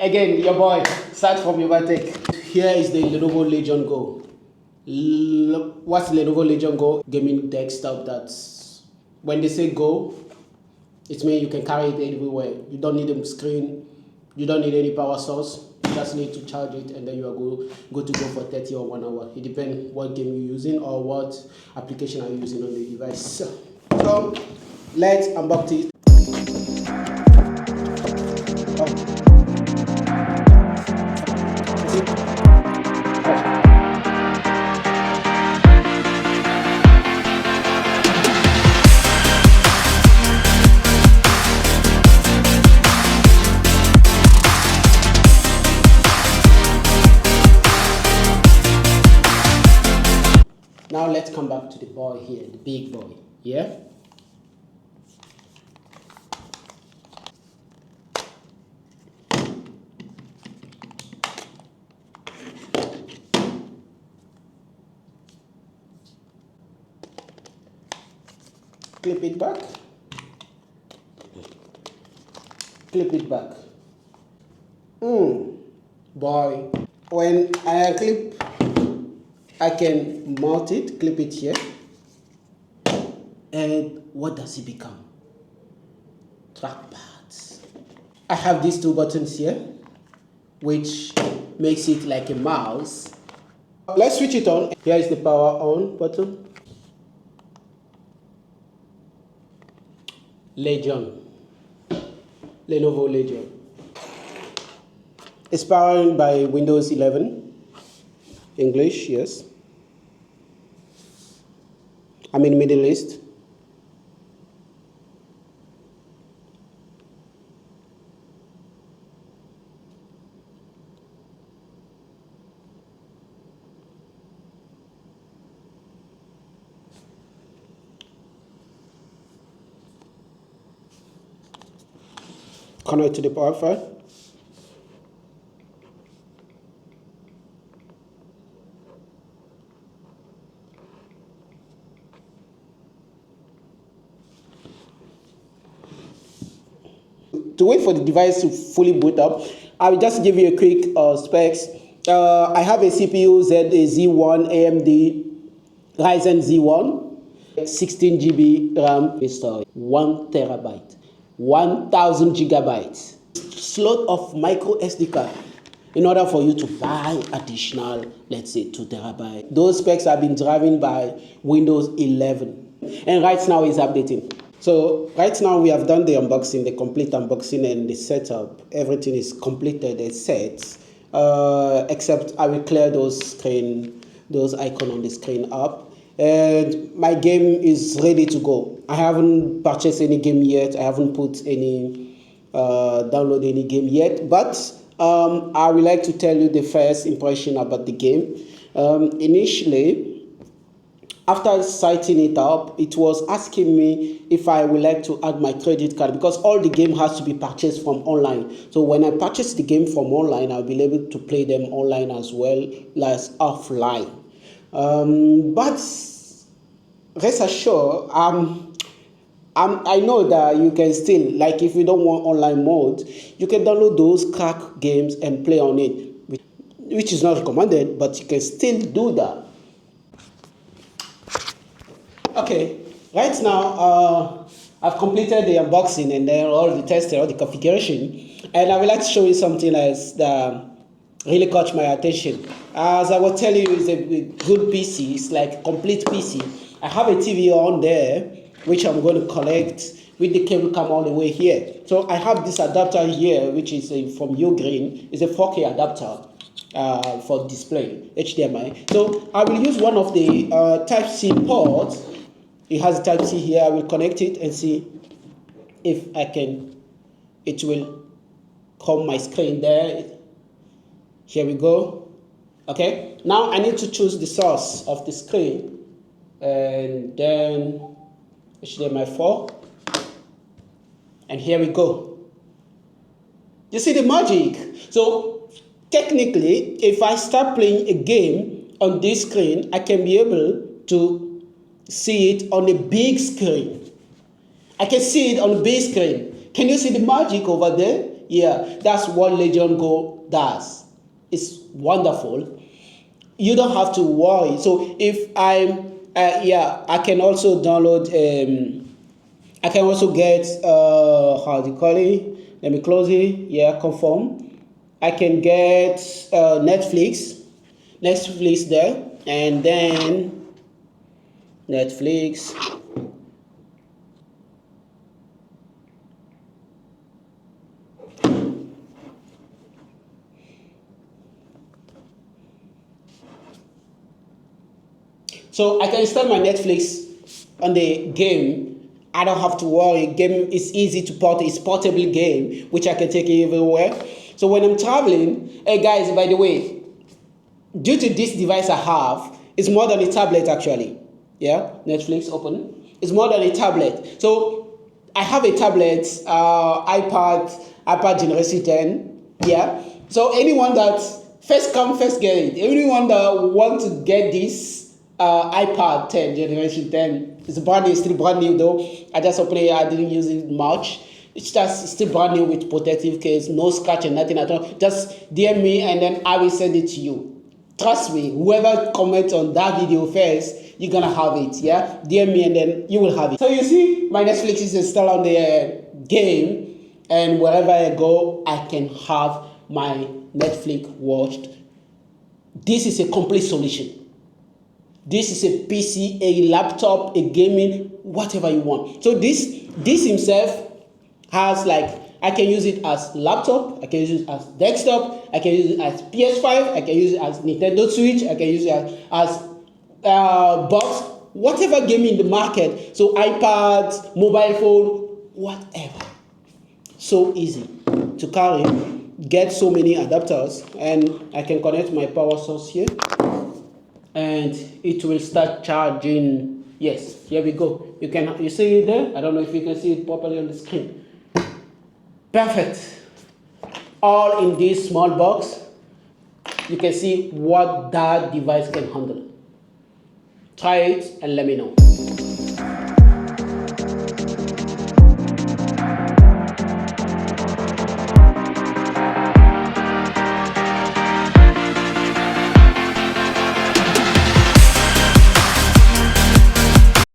Again, your boy, start from Yobav'S. Here is the Lenovo Legion Go. What's Lenovo Legion Go? Gaming desktop that's, when they say go, it means you can carry it everywhere. You don't need a screen, you don't need any power source. You just need to charge it and then you are go to go for 30 or 1 hour. It depends what game you're using or what application are you using on the device. So let's unbox it. Now let's come back to the boy here, the big boy. Yeah? Clip it back. Clip it back. Boy. When I clip, I can mount it, clip it here. And what does it become? Trackpads. I have these two buttons here, which makes it like a mouse. Let's switch it on. Here is the power on button. Legion. Lenovo Legion. It's powered by Windows 11. English, yes. I'm in Middle East. Connect to the power file. To wait for the device to fully boot up, I will just give you a quick specs. I have a CPU Z1 AMD Ryzen Z1, 16 GB RAM, storage, 1 terabyte, 1000 gigabytes, slot of micro SD card in order for you to buy additional, let's say 2 terabytes. Those specs have been driven by Windows 11 and right now it's updating. So right now we have done the unboxing, the complete unboxing and the setup. Everything is completed and set, except I will clear those icons on the screen up. And my game is ready to go. I haven't purchased any game yet. I haven't put any, download any game yet. But I would like to tell you the first impression about the game. Initially, after setting it up, it was asking me if I would like to add my credit card because all the game has to be purchased from online. So when I purchase the game from online, I'll be able to play them online as well as offline. But rest assured, I know that you can still, like if you don't want online mode, you can download those crack games and play on it, which is not recommended, but you can still do that. Okay, right now I've completed the unboxing and then all the testing, all the configuration, and I would like to show you something else that really caught my attention. As I was telling you, it's a good PC, it's like a complete PC. I have a TV on there, which I'm going to connect with the cable come all the way here. So I have this adapter here, which is from Ugreen. It's a 4K adapter for display, HDMI. So I will use one of the Type-C ports. It has Type-C here. I will connect it and see if I can, it will come my screen there. Here we go. Okay, now I need to choose the source of the screen and then HDMI 4. And here we go. You see the magic? So technically, if I start playing a game on this screen, I can be able to see it on a big screen. I can see it on a big screen. Can you see the magic over there? Yeah, that's what Legion Go does. It's wonderful. You don't have to worry. So if yeah, I can also download. I can also get how do you call it? Let me close it. Yeah, confirm. I can get Netflix there, and then Netflix. So I can install my Netflix on the game. I don't have to worry. Game is easy to port. It's portable game, which I can take everywhere. So when I'm traveling, hey guys, by the way, due to this device I have, it's more than a tablet actually. Yeah, Netflix open. It's more than a tablet. So I have a tablet, iPad Generation 10. Yeah. So anyone that first come first get it. Anyone that want to get this iPad 10 Generation 10, it's brand new. It's still brand new though. I just opened it. I didn't use it much. It's still brand new with protective case, no scratch and nothing at all. Just DM me and then I will send it to you. Trust me, whoever comments on that video first, you're gonna have it. Yeah, DM me and then you will have it. So you see, my Netflix is installed on the game, and wherever I go, I can have my Netflix watched. This is a complete solution. This is a PC, a laptop, a gaming, whatever you want. So this himself has like, I can use it as laptop, I can use it as desktop, I can use it as PS5, I can use it as Nintendo Switch, I can use it as box, whatever game in the market. So iPads, mobile phone, whatever. So easy to carry. Get so many adapters, and I can connect my power source here, and it will start charging. Yes, here we go. You see it there? I don't know if you can see it properly on the screen. Perfect. All in this small box. You can see what that device can handle. Try it and let me know.